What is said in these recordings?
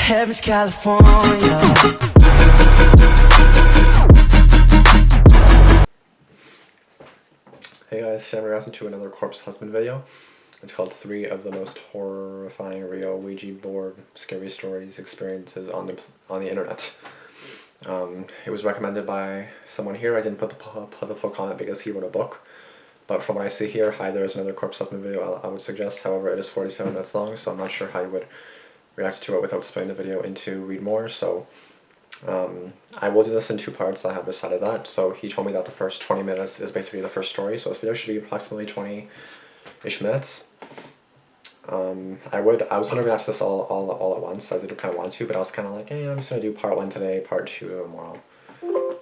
Heaven's California. Hey guys, today I'm reacting to another Corpse Husband video. It's called 3 of the most horrifying real Ouija board scary stories experiences on the internet. It was recommended by someone here. I didn't put the full comment because he wrote a book. But from what I see here, hi, there's another Corpse Husband video I would suggest. However, it is 47 minutes long, so I'm not sure how you would react to it without splitting the video into read more. So I will do this in 2 parts. I have decided that. So he told me that the first 20 minutes is basically the first story. So this video should be approximately 20-ish minutes. I was gonna react to this all at once. I did kind of want to, but I was kind of like, hey, I'm just gonna do part 1 today, part 2 tomorrow.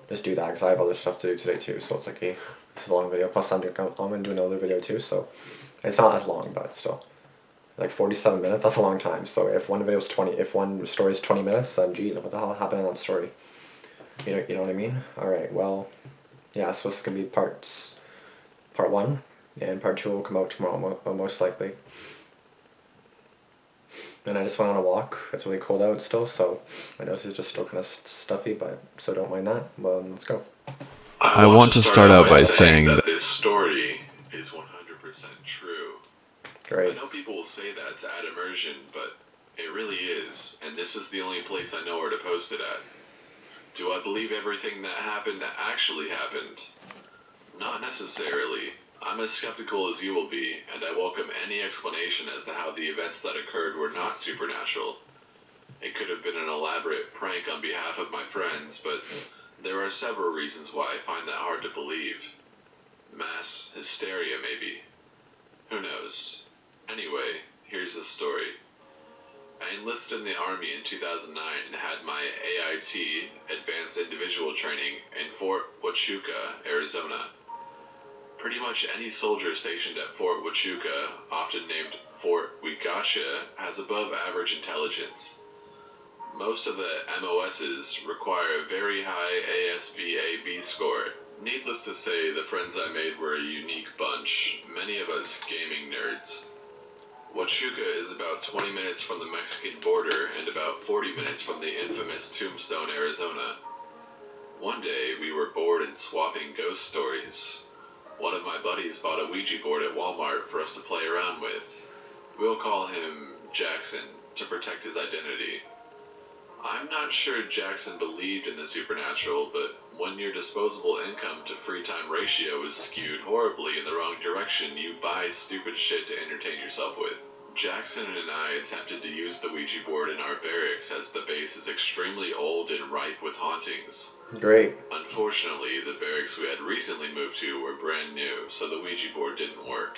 Just do that because I have other stuff to do today too. So it's like, hey, this is a long video. Plus I'm gonna do another video too. So it's not as long, but still, like 47 minutes. That's a long time. So if one story is 20 minutes, then geez, what the hell happened in that story? You know what I mean? All right. Well, yeah. So this is gonna be part 1, and part 2 will come out tomorrow, most likely. And I just went on a walk. It's really cold out still, so my nose is just still kind of stuffy, but so don't mind that. Well, let's go. I want to start out by saying that this story is 100% true. Great. I know people will say that to add immersion, but it really is, and this is the only place I know where to post it at. Do I believe everything that happened actually happened? Not necessarily. I'm as skeptical as you will be, and I welcome any explanation as to how the events that occurred were not supernatural. It could have been an elaborate prank on behalf of my friends, but there are several reasons why I find that hard to believe. Mass hysteria, maybe. Who knows? Anyway, here's the story. I enlisted in the Army in 2009 and had my AIT, Advanced Individual Training, in Fort Huachuca, Arizona. Pretty much any soldier stationed at Fort Huachuca, often named Fort Huachuca, has above average intelligence. Most of the MOSs require a very high ASVAB score. Needless to say, the friends I made were a unique bunch, many of us gaming nerds. Huachuca is about 20 minutes from the Mexican border and about 40 minutes from the infamous Tombstone, Arizona. One day, we were bored and swapping ghost stories. One of my buddies bought a Ouija board at Walmart for us to play around with. We'll call him Jackson to protect his identity. I'm not sure Jackson believed in the supernatural, but when your disposable income to free time ratio is skewed horribly in the wrong direction, you buy stupid shit to entertain yourself with. Jackson and I attempted to use the Ouija board in our barracks as the base is extremely old and ripe with hauntings. Great. Unfortunately, the barracks we had recently moved to were brand new, so the Ouija board didn't work.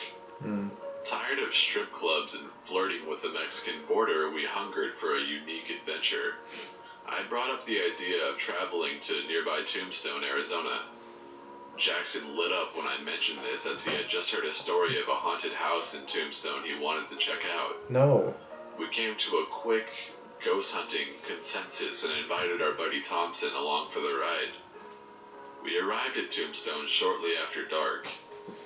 Tired of strip clubs and flirting with the Mexican border, we hungered for a unique adventure. I brought up the idea of traveling to nearby Tombstone, Arizona. Jackson lit up when I mentioned this, as he had just heard a story of a haunted house in Tombstone he wanted to check out. No. We came to a quick ghost hunting consensus and invited our buddy Thompson along for the ride. We arrived at Tombstone shortly after dark.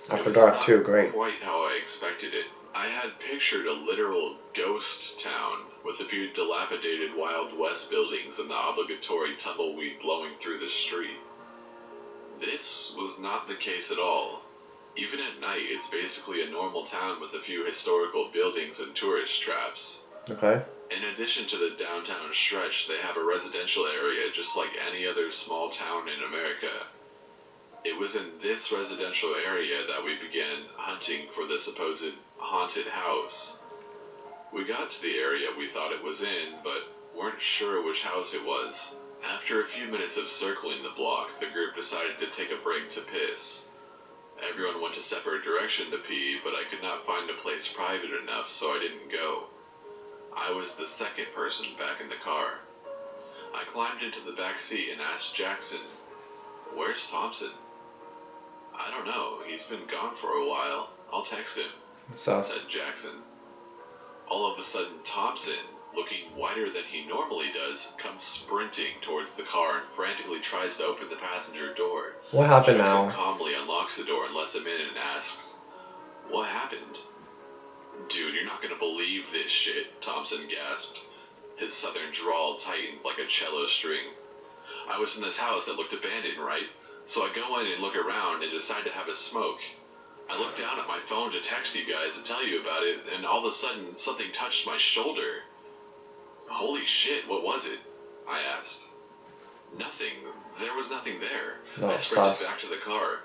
After dark too, great. Quite how I expected it. I had pictured a literal ghost town with a few dilapidated Wild West buildings and the obligatory tumbleweed blowing through the street. This was not the case at all. Even at night, it's basically a normal town with a few historical buildings and tourist traps. Okay. In addition to the downtown stretch, they have a residential area just like any other small town in America. It was in this residential area that we began hunting for the supposed haunted house. We got to the area we thought it was in, but weren't sure which house it was. After a few minutes of circling the block, the group decided to take a break to piss. Everyone went a separate direction to pee, but I could not find a place private enough, so I didn't go. I was the second person back in the car. I climbed into the back seat and asked Jackson, "Where's Thompson?" "I don't know, he's been gone for a while. I'll text him," said Jackson. All of a sudden, Thompson, looking whiter than he normally does, comes sprinting towards the car and frantically tries to open the passenger door. What happened Jackson now? calmly unlocks the door and lets him in and asks, "What happened?" "Dude, you're not gonna believe this shit," Thompson gasped. His southern drawl tightened like a cello string. I was in this house that looked abandoned, right? So I go in and look around and decide to have a smoke. I look down at my phone to text you guys and tell you about it, and all of a sudden, something touched my shoulder. Holy shit, what was it? I asked. Nothing. There was nothing there. No, I sprinted sus. back to the car.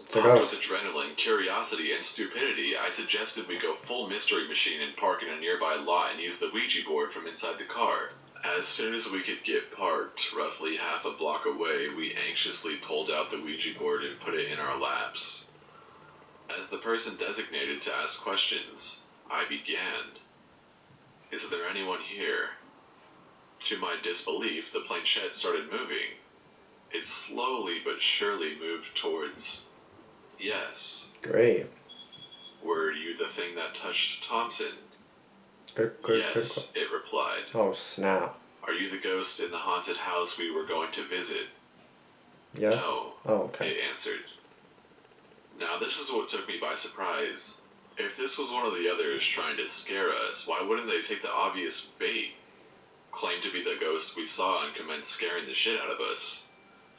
It's a Pumped ghost. with adrenaline, curiosity, and stupidity, I suggested we go full mystery machine and park in a nearby lot and use the Ouija board from inside the car. As soon as we could get parked, roughly half a block away, we anxiously pulled out the Ouija board and put it in our laps. As the person designated to ask questions, I began. Is there anyone here? To my disbelief, the planchette started moving. It slowly but surely moved towards... Yes. Great. Were you the thing that touched Thompson? Good. Yes, it replied. Oh, snap. Are you the ghost in the haunted house we were going to visit? Yes? No, Oh, okay. it answered. Now this is what took me by surprise. If this was one of the others trying to scare us, why wouldn't they take the obvious bait? Claim to be the ghost we saw and commence scaring the shit out of us.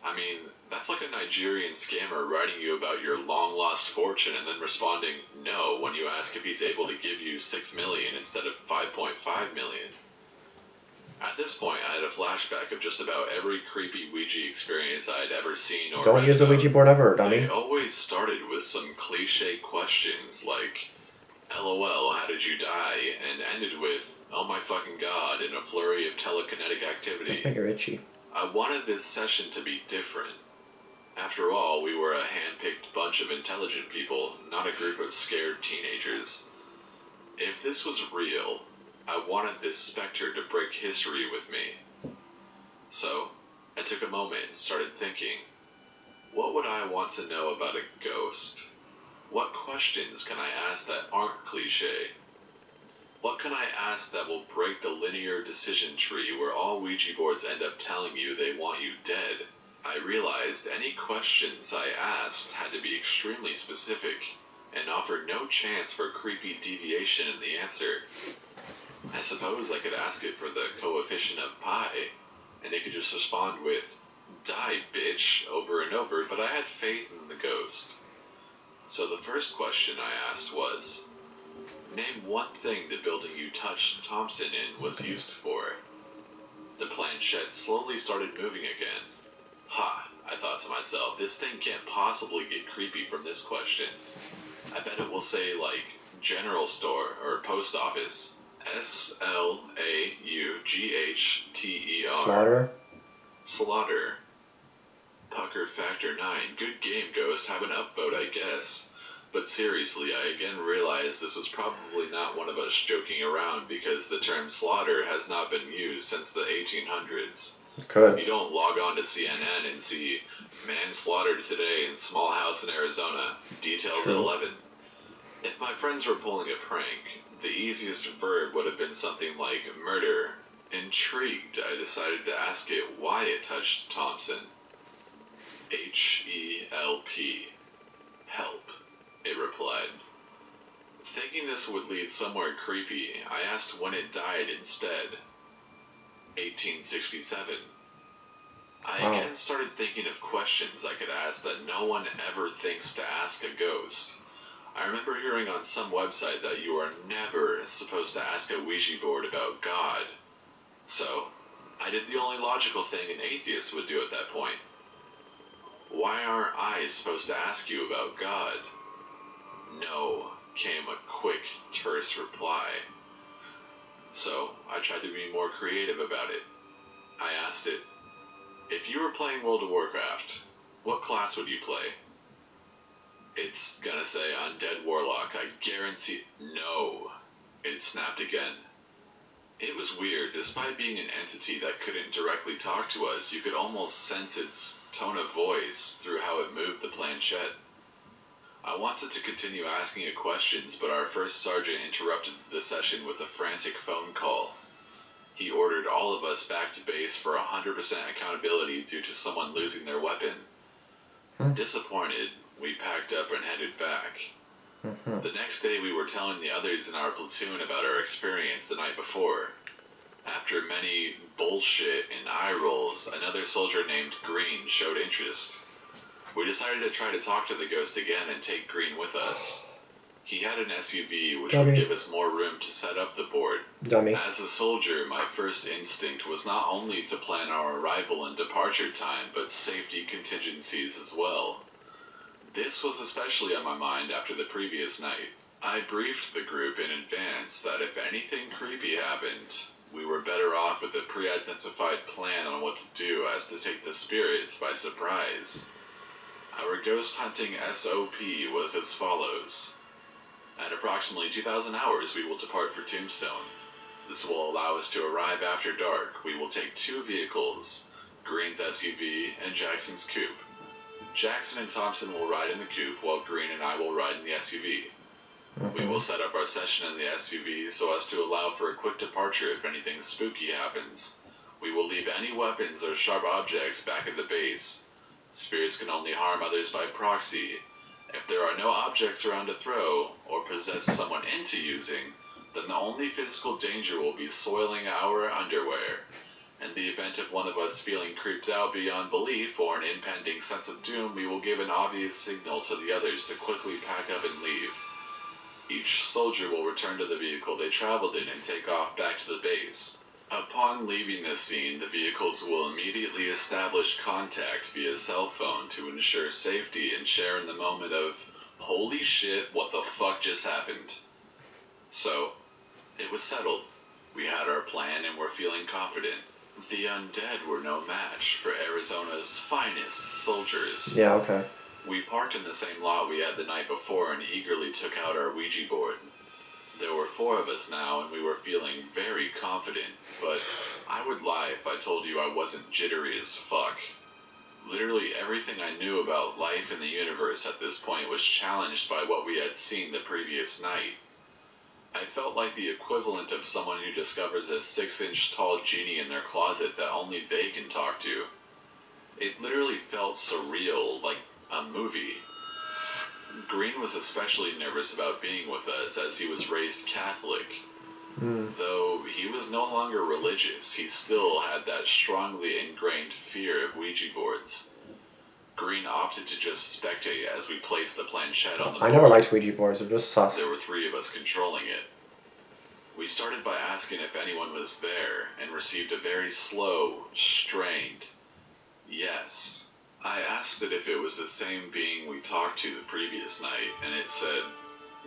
I mean, that's like a Nigerian scammer writing you about your long-lost fortune and then responding no when you ask if he's able to give you $6 million instead of $5.5 million. At this point, I had a flashback of just about every creepy Ouija experience I had ever seen or Don't read use a about. Ouija board ever, They dummy. always started with some cliche questions like, LOL, how did you die? And ended with, oh my fucking god, in a flurry of telekinetic activity. That's make you're itchy. I wanted this session to be different. After all, we were a hand-picked bunch of intelligent people, not a group of scared teenagers. If this was real, I wanted this specter to break history with me. So, I took a moment and started thinking, what would I want to know about a ghost? What questions can I ask that aren't cliche? What can I ask that will break the linear decision tree where all Ouija boards end up telling you they want you dead? I realized any questions I asked had to be extremely specific and offered no chance for creepy deviation in the answer. I suppose I could ask it for the coefficient of pi, and it could just respond with, die, bitch, over and over, but I had faith in the ghost. So the first question I asked was, name one thing the building you touched Thompson in was used for. The planchette slowly started moving again. Ha, I thought to myself, this thing can't possibly get creepy from this question. I bet it will say, like, general store or post office. S-L-A-U-G-H-T-E-R. Slaughter? Slaughter. Pucker Factor 9. Good game, Ghost. Have an upvote, I guess. But seriously, I again realized this was probably not one of us joking around because the term slaughter has not been used since the 1800s. Could. You don't log on to CNN and see man slaughtered today in small house in Arizona. Details True. at 11. If my friends were pulling a prank, the easiest verb would have been something like murder. Intrigued, I decided to ask it why it touched Thompson. H-E-L-P. Help, it replied. Thinking this would lead somewhere creepy, I asked when it died instead. 1867. I Wow. again started thinking of questions I could ask that no one ever thinks to ask a ghost. I remember hearing on some website that you are never supposed to ask a Ouija board about God. So, I did the only logical thing an atheist would do at that point. Why aren't I supposed to ask you about God? No, came a quick, terse reply. So, I tried to be more creative about it. I asked it, if you were playing World of Warcraft, what class would you play? It's gonna say Undead Warlock, I guarantee... No, it snapped again. It was weird. Despite being an entity that couldn't directly talk to us, you could almost sense its tone of voice through how it moved the planchette. I wanted to continue asking it questions, but our first sergeant interrupted the session with a frantic phone call. He ordered all of us back to base for 100% accountability due to someone losing their weapon. Disappointed, we packed up and headed back. The next day we were telling the others in our platoon about our experience the night before. After many bullshit and eye rolls, another soldier named Green showed interest. We decided to try to talk to the ghost again and take Green with us. He had an SUV which would give us more room to set up the board. As a soldier, my first instinct was not only to plan our arrival and departure time, but safety contingencies as well. This was especially on my mind after the previous night. I briefed the group in advance that if anything creepy happened, we were better off with a pre-identified plan on what to do as to take the spirits by surprise. Our ghost hunting SOP was as follows. At approximately 2,000 hours, we will depart for Tombstone. This will allow us to arrive after dark. We will take 2 vehicles, Green's SUV and Jackson's coupe. Jackson and Thompson will ride in the coupe, while Green and I will ride in the SUV. We will set up our session in the SUV so as to allow for a quick departure if anything spooky happens. We will leave any weapons or sharp objects back at the base. Spirits can only harm others by proxy. If there are no objects around to throw, or possess someone into using, then the only physical danger will be soiling our underwear. In the event of one of us feeling creeped out beyond belief or an impending sense of doom, we will give an obvious signal to the others to quickly pack up and leave. Each soldier will return to the vehicle they traveled in and take off back to the base. Upon leaving the scene, the vehicles will immediately establish contact via cell phone to ensure safety and share in the moment of, holy shit, what the fuck just happened? So, it was settled. We had our plan and were feeling confident. The undead were no match for Arizona's finest soldiers. Yeah, okay. We parked in the same lot we had the night before and eagerly took out our Ouija board. There were 4 of us now, and we were feeling very confident, but I would lie if I told you I wasn't jittery as fuck. Literally everything I knew about life in the universe at this point was challenged by what we had seen the previous night. I felt like the equivalent of someone who discovers a 6-inch tall genie in their closet that only they can talk to. It literally felt surreal, like a movie. Green was especially nervous about being with us as he was raised Catholic. Though he was no longer religious, he still had that strongly ingrained fear of Ouija boards. Green opted to just spectate as we placed the planchette on the board. I never liked Ouija boards, they're just sus. There were 3 of us controlling it. We started by asking if anyone was there and received a very slow, strained yes. I asked it if it was the same being we talked to the previous night, and it said,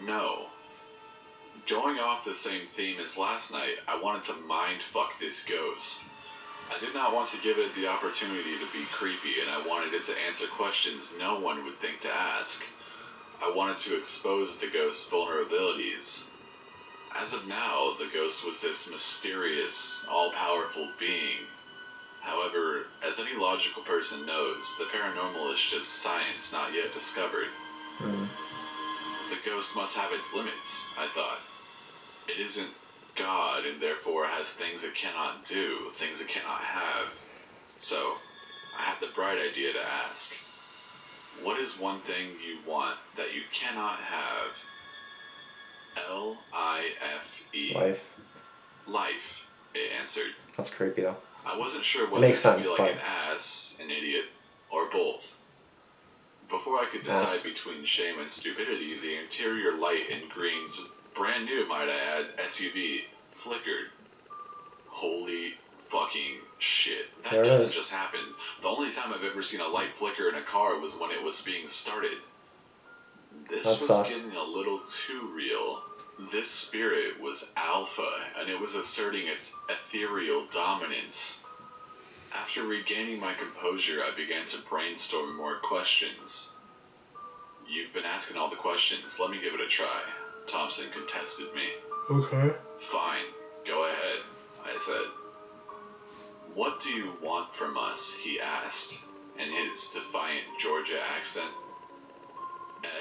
no. Going off the same theme as last night, I wanted to mind-fuck this ghost. I did not want to give it the opportunity to be creepy, and I wanted it to answer questions no one would think to ask. I wanted to expose the ghost's vulnerabilities. As of now, the ghost was this mysterious, all-powerful being. However, as any logical person knows, the paranormal is just science not yet discovered. The ghost must have its limits, I thought. It isn't God, and therefore has things it cannot do, things it cannot have. So, I had the bright idea to ask, what is one thing you want that you cannot have? L-I-F-E. Life. Life, it answered. That's creepy though. I wasn't sure whether makes to sense, feel like but an ass, an idiot, or both. Before I could decide between shame and stupidity, the interior light in Green's brand new, might I add, SUV flickered. Holy fucking shit. That There it doesn't is. just happen. The only time I've ever seen a light flicker in a car was when it was being started. This That's was sus. getting a little too real. This spirit was alpha, and it was asserting its ethereal dominance. After regaining my composure, I began to brainstorm more questions. You've been asking all the questions. Let me give it a try. Thompson contested me. Okay. Fine. Go ahead, I said. What do you want from us? He asked, in his defiant Georgia accent.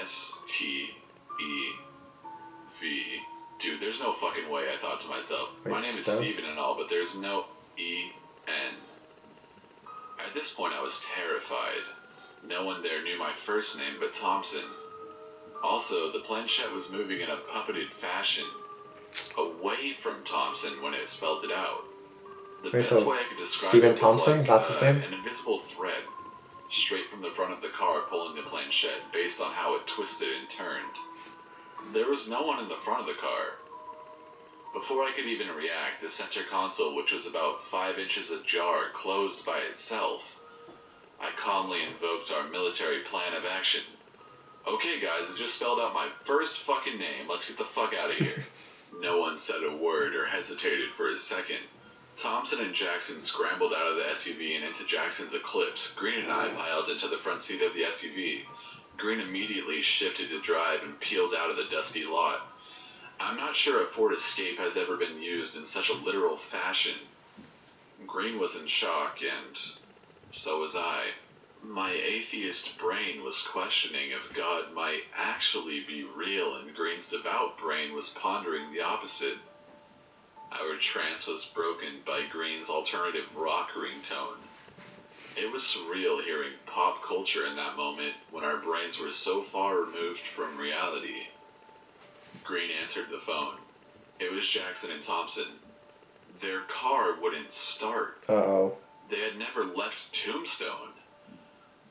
S-T-E-V. Dude, there's no fucking way, I thought to myself. Wait, My name is Steph? Steven and all, but there's no E-N. At this point, I was terrified. No one there knew my first name but Thompson. Also, the planchette was moving in a puppeted fashion, away from Thompson when it spelled it out. The Wait, best so way I could describe Stephen it was Thompson, like that's his name? an invisible thread straight from the front of the car pulling the planchette based on how it twisted and turned. There was no one in the front of the car. Before I could even react, the center console, which was about 5 inches ajar, closed by itself. I calmly invoked our military plan of action. Okay guys, I just spelled out my first fucking name, let's get the fuck out of here. No one said a word or hesitated for a second. Thompson and Jackson scrambled out of the SUV and into Jackson's Eclipse. Green and I piled into the front seat of the SUV. Green immediately shifted to drive and peeled out of the dusty lot. I'm not sure a Ford Escape has ever been used in such a literal fashion. Green was in shock, and so was I. My atheist brain was questioning if God might actually be real, and Green's devout brain was pondering the opposite. Our trance was broken by Green's alternative rock ringtone. It was surreal hearing pop culture in that moment when our brains were so far removed from reality. Green answered the phone. It was Jackson and Thompson. Their car wouldn't start. Uh-oh. They had never left Tombstone.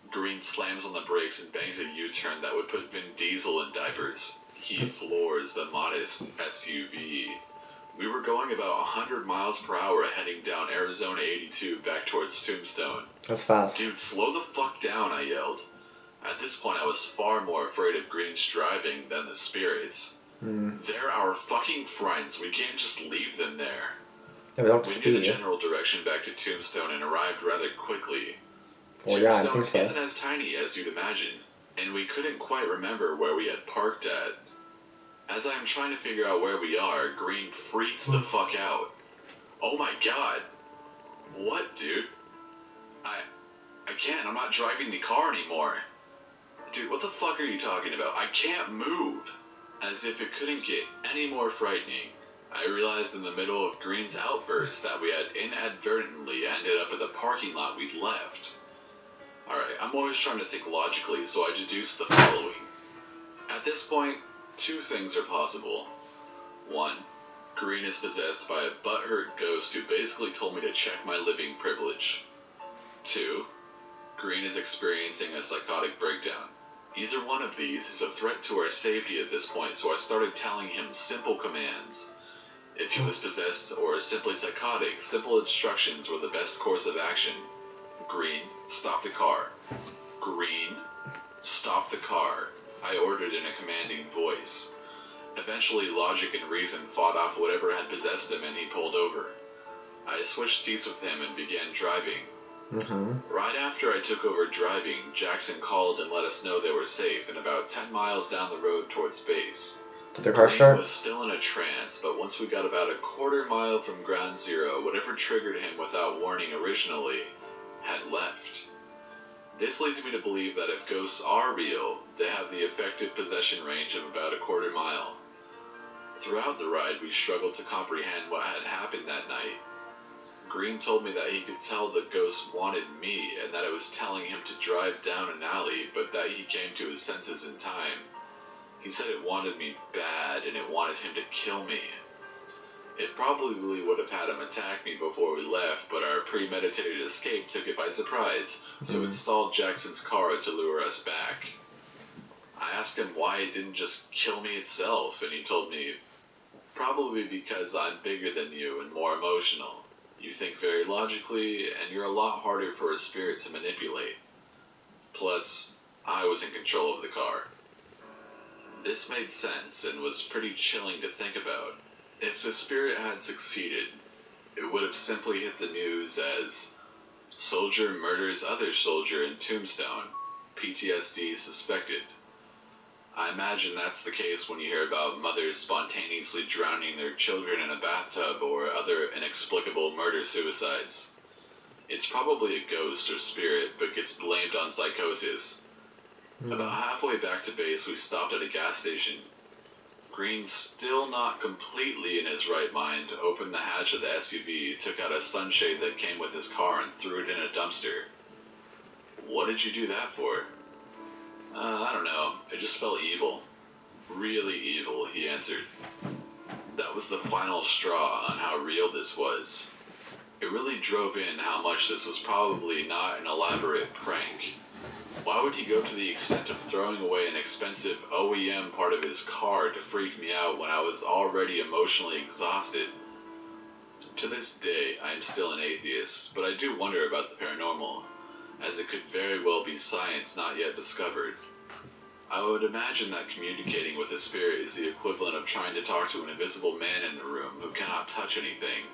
Green slams on the brakes and bangs a U-turn that would put Vin Diesel in diapers. He floors the modest SUV. We were going about 100 miles per hour heading down Arizona 82 back towards Tombstone. That's fast. Dude, slow the fuck down, I yelled. At this point, I was far more afraid of Green's driving than the spirits. They're our fucking friends. We can't just leave them there. Yeah, we don't We knew speed. the general direction back to Tombstone and arrived rather quickly. Well, yeah, I Tombstone think so. isn't as tiny as you'd imagine, and we couldn't quite remember where we had parked at. As I am trying to figure out where we are, Green freaks the fuck out. Oh my god. What, dude? I can't. I'm not driving the car anymore. Dude, what the fuck are you talking about? I can't move. As if it couldn't get any more frightening, I realized in the middle of Green's outburst that we had inadvertently ended up at the parking lot we'd left. Alright, I'm always trying to think logically, so I deduced the following. At this point, 2 things are possible. 1. Green is possessed by a butthurt ghost who basically told me to check my living privilege. 2. Green is experiencing a psychotic breakdown. Either one of these is a threat to our safety at this point, so I started telling him simple commands. If he was possessed or simply psychotic, simple instructions were the best course of action. Green, stop the car. Green, stop the car, I ordered in a commanding voice. Eventually, logic and reason fought off whatever had possessed him, and he pulled over. I switched seats with him and began driving. Right after I took over driving, Jackson called and let us know they were safe and about 10 miles down the road towards base. Did the car Green start? was still in a trance, but once we got about a quarter mile from ground zero, whatever triggered him without warning originally had left. This leads me to believe that if ghosts are real, they have the effective possession range of about a quarter mile. Throughout the ride, we struggled to comprehend what had happened that night. Green told me that he could tell the ghost wanted me and that it was telling him to drive down an alley, but that he came to his senses in time. He said it wanted me bad and it wanted him to kill me. It probably would have had him attack me before we left, but our premeditated escape took it by surprise, so it stalled Jackson's car to lure us back. I asked him why it didn't just kill me itself, and he told me, probably because I'm bigger than you and more emotional. You think very logically, and you're a lot harder for a spirit to manipulate. Plus, I was in control of the car. This made sense and was pretty chilling to think about. If the spirit had succeeded, it would have simply hit the news as soldier murders other soldier in Tombstone, PTSD suspected. I imagine that's the case when you hear about mothers spontaneously drowning their children in a bathtub or other inexplicable murder-suicides. It's probably a ghost or spirit, but gets blamed on psychosis. About halfway back to base, we stopped at a gas station. Green, still not completely in his right mind, opened the hatch of the SUV, took out a sunshade that came with his car, and threw it in a dumpster. What did you do that for? I don't know. It just felt evil. Really evil, he answered. That was the final straw on how real this was. It really drove in how much this was probably not an elaborate prank. Why would he go to the extent of throwing away an expensive OEM part of his car to freak me out when I was already emotionally exhausted? To this day, I am still an atheist, but I do wonder about the paranormal, as it could very well be science not yet discovered. I would imagine that communicating with a spirit is the equivalent of trying to talk to an invisible man in the room who cannot touch anything.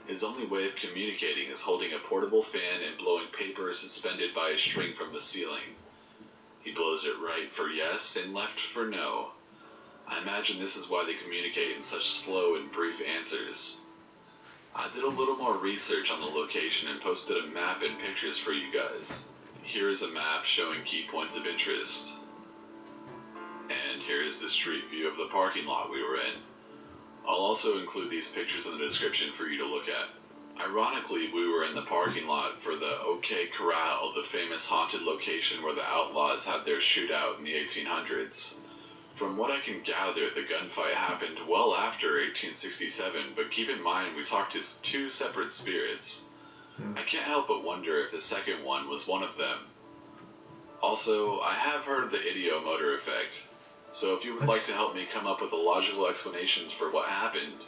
His only way of communicating is holding a portable fan and blowing paper suspended by a string from the ceiling. He blows it right for yes and left for no. I imagine this is why they communicate in such slow and brief answers. I did a little more research on the location and posted a map and pictures for you guys. Here is a map showing key points of interest. And here is the street view of the parking lot we were in. I'll also include these pictures in the description for you to look at. Ironically, we were in the parking lot for the OK Corral, the famous haunted location where the outlaws had their shootout in the 1800s. From what I can gather, the gunfight happened well after 1867, but keep in mind we talked to two separate spirits. I can't help but wonder if the second one was one of them. Also, I have heard of the ideomotor effect, so if you would like to help me come up with a logical explanation for what happened,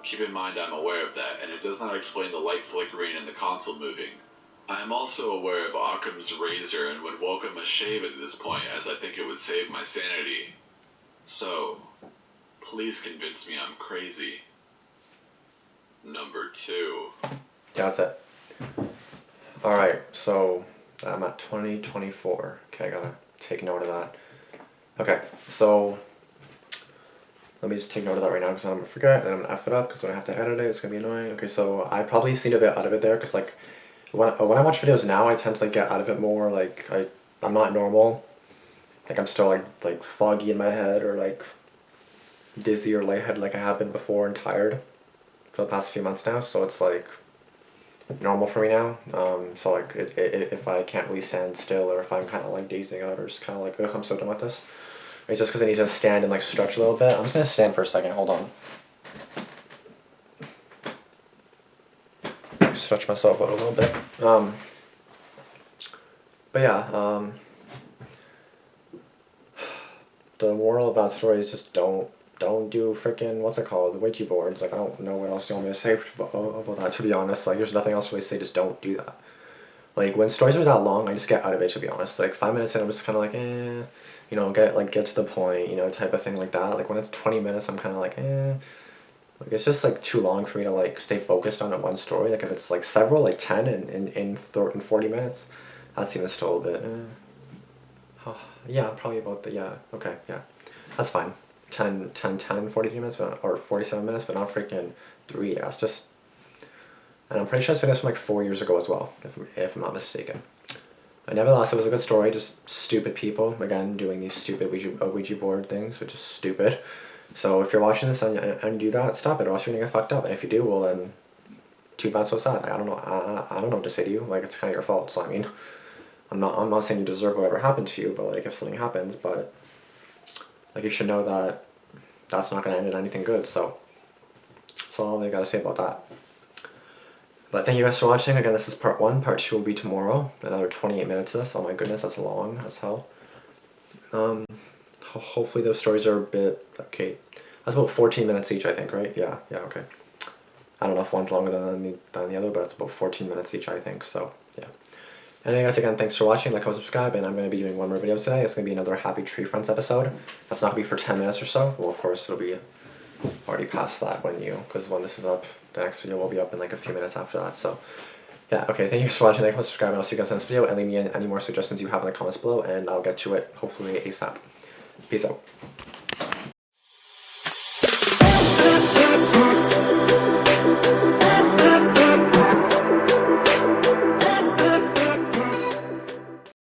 keep in mind I'm aware of that, and it does not explain the light flickering and the console moving. I am also aware of Occam's razor and would welcome a shave at this point, as I think it would save my sanity. So, please convince me I'm crazy. Number 2. Yeah, that's it. Alright, so I'm at 2024. Okay, I gotta take note of that. Okay, so let me just take note of that right now because I'm gonna forget and I'm gonna F it up because when I have to edit it, it's gonna be annoying. Okay, so I probably seen a bit out of it there because like when I watch videos now, I tend to like get out of it more. Like I'm not normal. Like I'm still like foggy in my head or like dizzy or lightheaded like I have been before and tired for the past few months now. So it's like normal for me now. So like if I can't really stand still or if I'm kind of like dazing out or just kind of like ugh, I'm so done with this. It's just because I need to stand and like stretch a little bit. I'm just gonna stand for a second. Hold on. Stretch myself out a little bit. But yeah. The moral of that story is just don't do freaking what's it called, the Ouija boards. Like I don't know what else you want me to say about that, to be honest. Like there's nothing else to really say. Just don't do that. Like when stories are that long, I just get out of it, to be honest. Like 5 minutes in, I'm just kind of like you know, get to the point, you know, type of thing like that. Like when it's 20 minutes, I'm kind of like like it's just like too long for me to like stay focused on one story. Like if it's like several, like 10 in 40 minutes, that's even still a bit. Yeah, probably about the, yeah, okay, yeah. That's fine. 43 minutes, but, or 47 minutes, but not freaking 3, yeah, it's just, and I'm pretty sure it's been this from like 4 years ago as well, if I'm not mistaken. But nevertheless, it was a good story, just stupid people, again, doing these stupid Ouija board things, which is stupid. So if you're watching this and you do that, stop it, or else you're gonna get fucked up, and if you do, well then, too bad, so sad. Like, I don't know, I don't know what to say to you, like, it's kind of your fault, so I mean, I'm not saying you deserve whatever happened to you, but like if something happens, but like you should know that that's not gonna end in anything good. So that's all I gotta say about that. But thank you guys for watching. Again, this is part 1. Part 2 will be tomorrow. Another 28 minutes of this. Oh my goodness, that's long as hell. Hopefully those stories are a bit okay. That's about 14 minutes each, I think, right? Yeah, okay. I don't know if one's longer than the other, but it's about 14 minutes each, I think. So yeah. Anyway guys, again, thanks for watching, like, comment, subscribe, and I'm going to be doing one more video today. It's going to be another Happy Tree Friends episode. That's not going to be for 10 minutes or so. Well, of course, it'll be already past that because when this is up, the next video will be up in like a few minutes after that. So yeah, okay, thank you guys for watching, like, comment, subscribe, and I'll see you guys in this video, and leave me any more suggestions you have in the comments below, and I'll get to it, hopefully ASAP. Peace out.